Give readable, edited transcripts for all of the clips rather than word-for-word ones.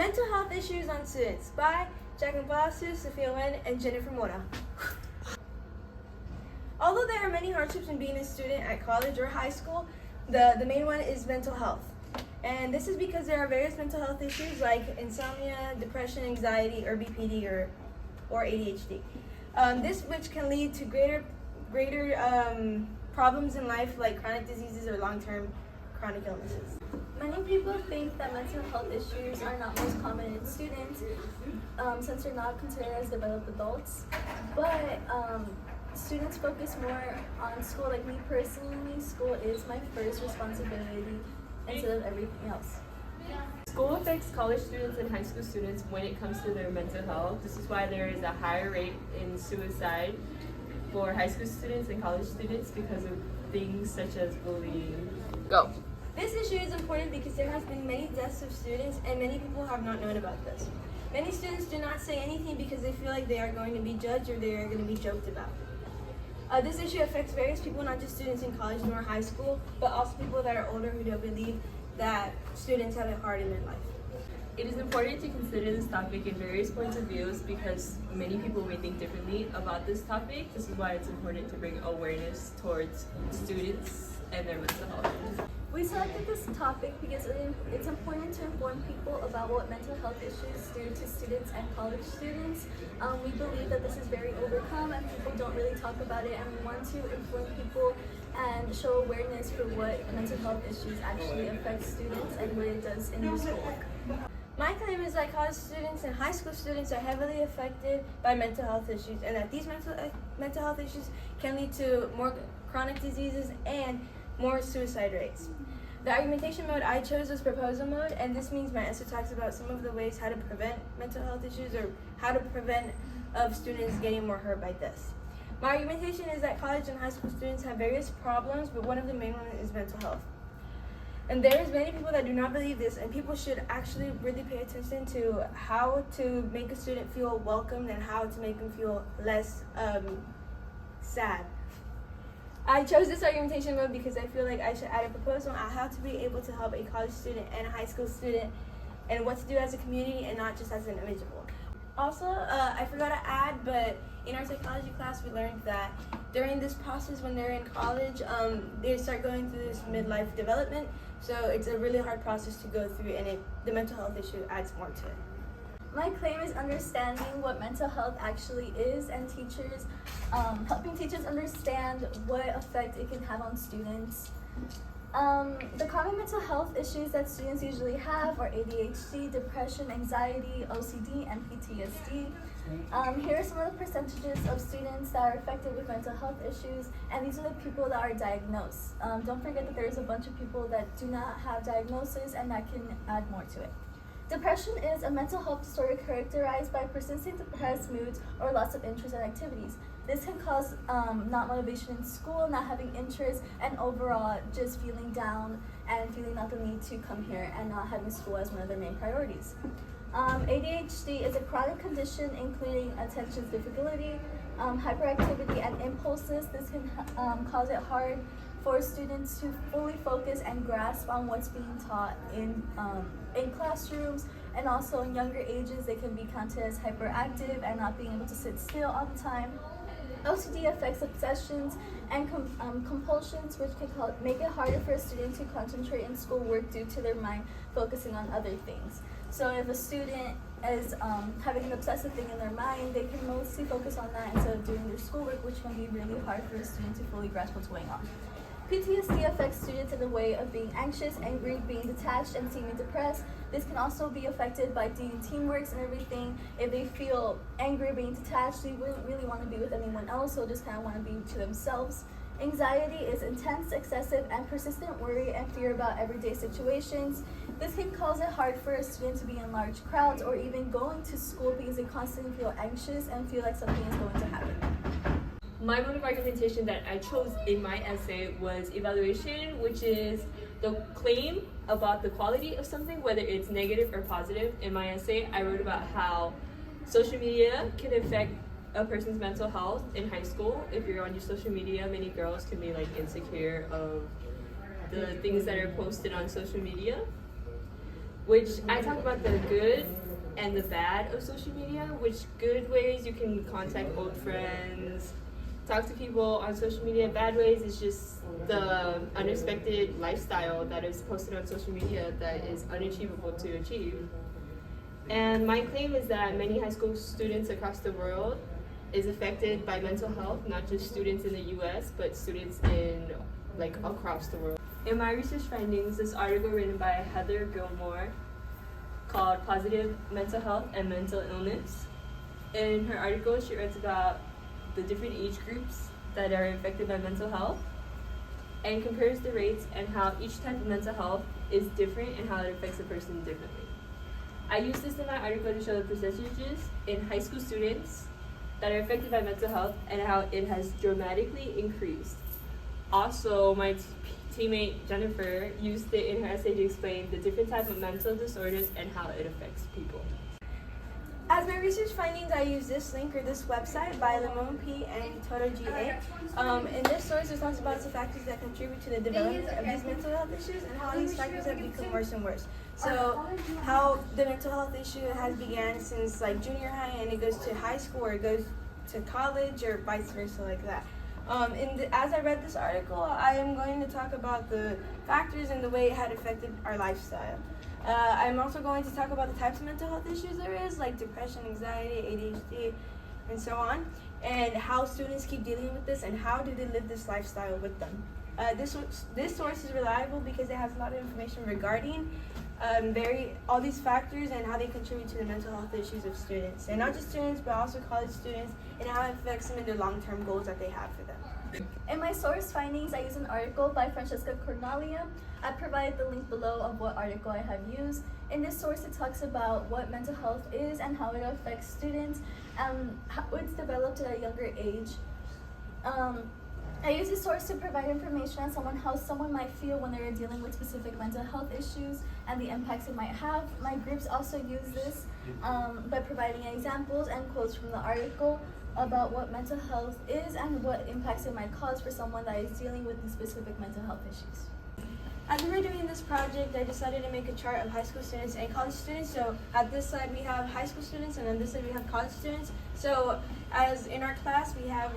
Mental Health Issues on Students by Jacqueline Palacios, Sophia Wen, and Jennifer Mora. Although there are many hardships in being a student at college or high school, the main one is mental health. And this is because there are various mental health issues like insomnia, depression, anxiety, or BPD or ADHD. This which can lead to greater problems in life like chronic diseases or long-term chronic illnesses. Many people think that mental health issues are not most common in students since they're not considered as developed adults. But students focus more on school. Like me personally, school is my first responsibility instead of everything else. School affects college students and high school students when it comes to their mental health. This is why there is a higher rate in suicide for high school students and college students because of things such as bullying. Go. This issue is important because there has been many deaths of students and many people have not known about this. Many students do not say anything because they feel like they are going to be judged or they are going to be joked about. This issue affects various people, not just students in college nor high school, but also people that are older who don't believe that students have it hard in their life. It is important to consider this topic in various points of views because many people may think differently about this topic. This is why it's important to bring awareness towards students and their mental health. We selected this topic because it's important to inform people about what mental health issues do to students and college students. We believe that this is very overcome and people don't really talk about it, and we want to inform people and show awareness for what mental health issues actually affect students and what it does in their schoolwork. My claim is that college students and high school students are heavily affected by mental health issues and that these mental health issues can lead to more chronic diseases and more suicide rates. The argumentation mode I chose was proposal mode, and this means my essay talks about some of the ways how to prevent mental health issues or how to prevent of students getting more hurt by this. My argumentation is that college and high school students have various problems, but one of the main ones is mental health. And there's many people that do not believe this, and people should actually really pay attention to how to make a student feel welcomed and how to make them feel less sad. I chose this argumentation mode because I feel like I should add a proposal on how to be able to help a college student and a high school student and what to do as a community and not just as an individual. Also, I forgot to add, but in our psychology class we learned that during this process when they're in college, they start going through this midlife development, so it's a really hard process to go through, and the mental health issue adds more to it. My claim is understanding what mental health actually is and helping teachers understand what effect it can have on students. The common mental health issues that students usually have are ADHD, depression, anxiety, OCD, and PTSD. Here are some of the percentages of students that are affected with mental health issues, and these are the people that are diagnosed. Don't forget that there's a bunch of people that do not have diagnosis, and that can add more to it. Depression is a mental health disorder characterized by persistent depressed moods or loss of interest in activities. This can cause not motivation in school, not having interest, and overall just feeling down and feeling not the need to come here and not having school as one of their main priorities. ADHD is a chronic condition including attention difficulty, hyperactivity, and impulses. This can cause it hard for students to fully focus and grasp on what's being taught in classrooms, and also in younger ages they can be counted as hyperactive and not being able to sit still all the time. OCD affects obsessions and compulsions, which can make it harder for a student to concentrate in schoolwork due to their mind focusing on other things. So if a student is having an obsessive thing in their mind, they can mostly focus on that instead of doing their schoolwork, which can be really hard for a student to fully grasp what's going on. PTSD affects students in the way of being anxious, angry, being detached, and seeming depressed. This can also be affected by doing teamworks and everything. If they feel angry, being detached, they wouldn't really want to be with anyone else, so just kind of want to be to themselves. Anxiety is intense, excessive, and persistent worry and fear about everyday situations. This can cause it hard for a student to be in large crowds or even going to school because they constantly feel anxious and feel like something is going to happen. My mode of argumentation that I chose in my essay was evaluation, which is the claim about the quality of something, whether it's negative or positive. In my essay, I wrote about how social media can affect a person's mental health in high school. If you're on your social media, many girls can be insecure of the things that are posted on social media. which I talk about the good and the bad of social media, which good ways you can contact old friends, talk to people on social media. Bad ways is just the unexpected lifestyle that is posted on social media that is unachievable to achieve. And my claim is that many high school students across the world is affected by mental health, not just students in the US, but students in across the world. In my research findings, this article written by Heather Gilmore called Positive Mental Health and Mental Illness. In her article, she writes about the different age groups that are affected by mental health and compares the rates and how each type of mental health is different and how it affects a person differently. I use this in my article to show the percentages in high school students that are affected by mental health and how it has dramatically increased. Also, my teammate Jennifer used it in her essay to explain the different types of mental disorders and how it affects people. As my research findings, I use this link or this website by Limon P. and Toto GA. In this source, it talks about the factors that contribute to the development of these mental health issues and how these factors have become worse and worse. So, how the mental health issue has began since junior high and it goes to high school or it goes to college or vice versa like that. As I read this article, I am going to talk about the factors and the way it had affected our lifestyle. I'm also going to talk about the types of mental health issues there is, like depression, anxiety, ADHD, and so on, and how students keep dealing with this and how do they live this lifestyle with them. This source is reliable because it has a lot of information regarding all these factors and how they contribute to the mental health issues of students, and not just students but also college students, and how it affects them in their long-term goals that they have for them. In my source findings, I use an article by Francesca Cornalia. I provided the link below of what article I have used. In this source, it talks about what mental health is and how it affects students and how it's developed at a younger age. I use this source to provide information on how someone might feel when they're dealing with specific mental health issues and the impacts it might have. My groups also use this by providing examples and quotes from the article about what mental health is and what impacts it might cause for someone that is dealing with these specific mental health issues. As we were doing this project, I decided to make a chart of high school students and college students. So at this side we have high school students and on this side we have college students. So as in our class we have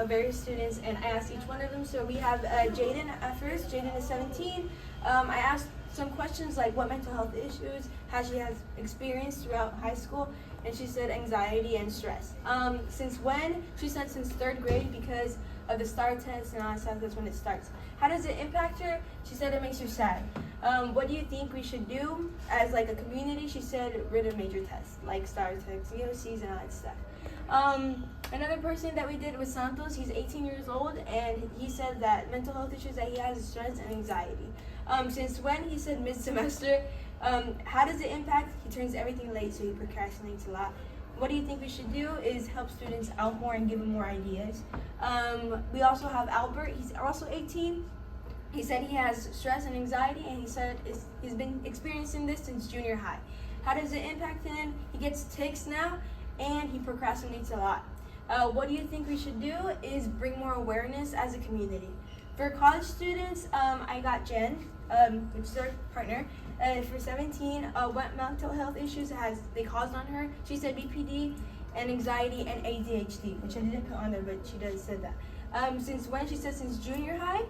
various students and I asked each one of them. So we have Jaden at first. Jaden is 17. I asked some questions like what mental health issues she has experienced throughout high school, and she said anxiety and stress. Since when? She said since 3rd grade because of the STAR test and all that stuff. That's when it starts. How does it impact her? She said it makes her sad. What do you think we should do as a community? She said rid of major tests like STAR tests, VOCs, and all that stuff. Another person that we did was Santos. He's 18 years old, and he said that mental health issues that he has is stress and anxiety. Since when? He said mid-semester. How does it impact? He turns everything late, so he procrastinates a lot. What do you think we should do is help students out more and give them more ideas. We also have Albert. He's also 18. He said he has stress and anxiety, and he said he's been experiencing this since junior high. How does it impact him? He gets tics now, and he procrastinates a lot. What do you think we should do is bring more awareness as a community. For college students, I got Jen, which is our partner. For 17, what mental health issues has they caused on her? She said BPD and anxiety and ADHD, which I didn't put on there, but she does said that. Since when? She said since junior high.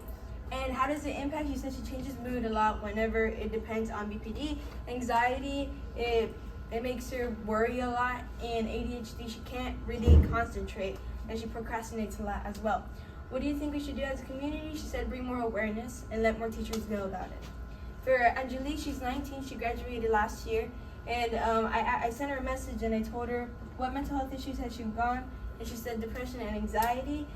And how does it impact? She said she changes mood a lot whenever it depends on BPD. Anxiety, it makes her worry a lot, and ADHD, she can't really concentrate, and she procrastinates a lot as well. What do you think we should do as a community? She said bring more awareness and let more teachers know about it. For Angelique, she's 19, she graduated last year, and I sent her a message and I told her what mental health issues had she gone, and she said depression and anxiety.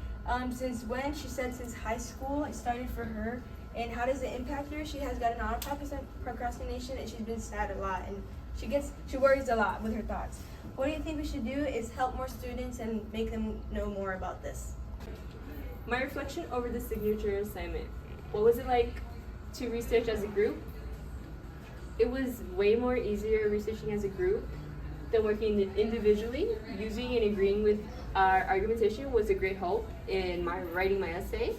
Since when? She said since high school it started for her. And how does it impact her? She has got an procrastination, and she's been sad a lot, and she worries a lot with her thoughts. What do you think we should do is help more students and make them know more about this? My reflection over the signature assignment. What was it like to research as a group? It was way more easier researching as a group than working individually. Using and agreeing with our argumentation was a great help in writing my essay.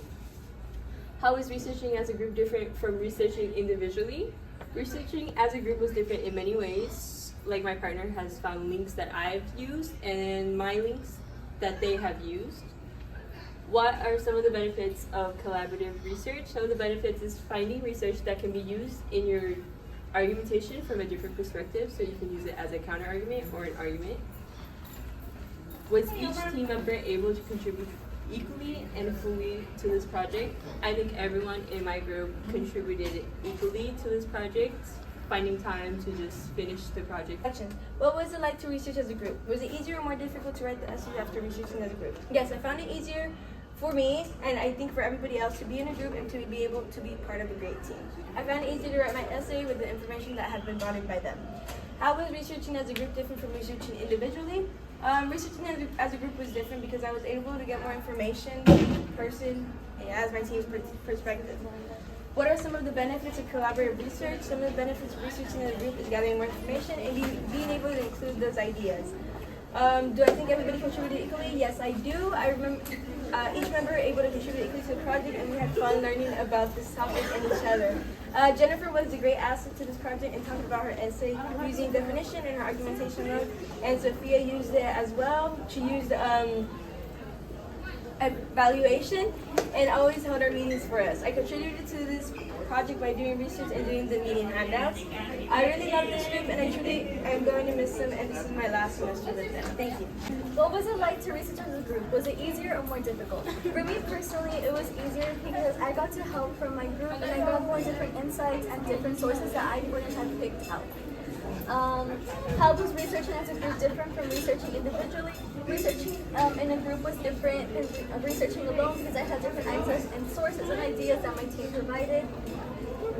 How is researching as a group different from researching individually? Researching as a group was different in many ways. Like my partner has found links that I've used and my links that they have used. What are some of the benefits of collaborative research? Some of the benefits is finding research that can be used in your argumentation from a different perspective, so you can use it as a counter argument or an argument. Was each team member able to contribute equally and fully to this project? I think everyone in my group contributed equally to this project, finding time to just finish the project. Questions. What was it like to research as a group? Was it easier or more difficult to write the essays after researching as a group? Yes, I found it easier for me, and I think for everybody else, to be in a group and to be able to be part of a great team. I found it easier to write my essay with the information that had been brought in by them. How was researching as a group different from researching individually? Researching as a group was different because I was able to get more information in person as my team's perspective. What are some of the benefits of collaborative research? Some of the benefits of researching as a group is gathering more information and being able to include those ideas. Do I think everybody contributed equally? Yes, I do. I remember each member able to contribute equally to the project, and we had fun learning about this topic and each other. Jennifer was a great asset to this project and talked about her essay using definition in her argumentation mode, and Sophia used it as well. She used evaluation and always held our meetings for us. I contributed to this project by doing research and doing the meeting handouts. I really love this group and I truly am going to miss them, and this is my last semester with them. Thank you. What was it like to research as a group? Was it easier or more difficult? For me personally, it was easier because I got to help from my group and I got more different insights and different sources that I wouldn't have picked out. How was researching as a group different from researching individually? Researching in a group was different than researching alone because I had different access and sources and ideas that my team provided.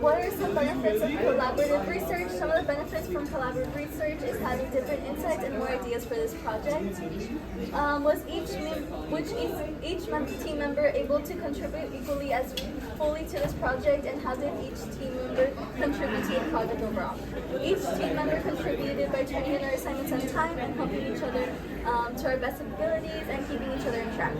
What are some benefits of collaborative research? Some of the benefits from collaborative research is having different insights and more ideas for this project. Was each team member able to contribute equally as fully to this project, and how did each team member contribute to the project overall? Each team member contributed by turning in our assignments on time and helping each other to our best abilities and keeping each other on track.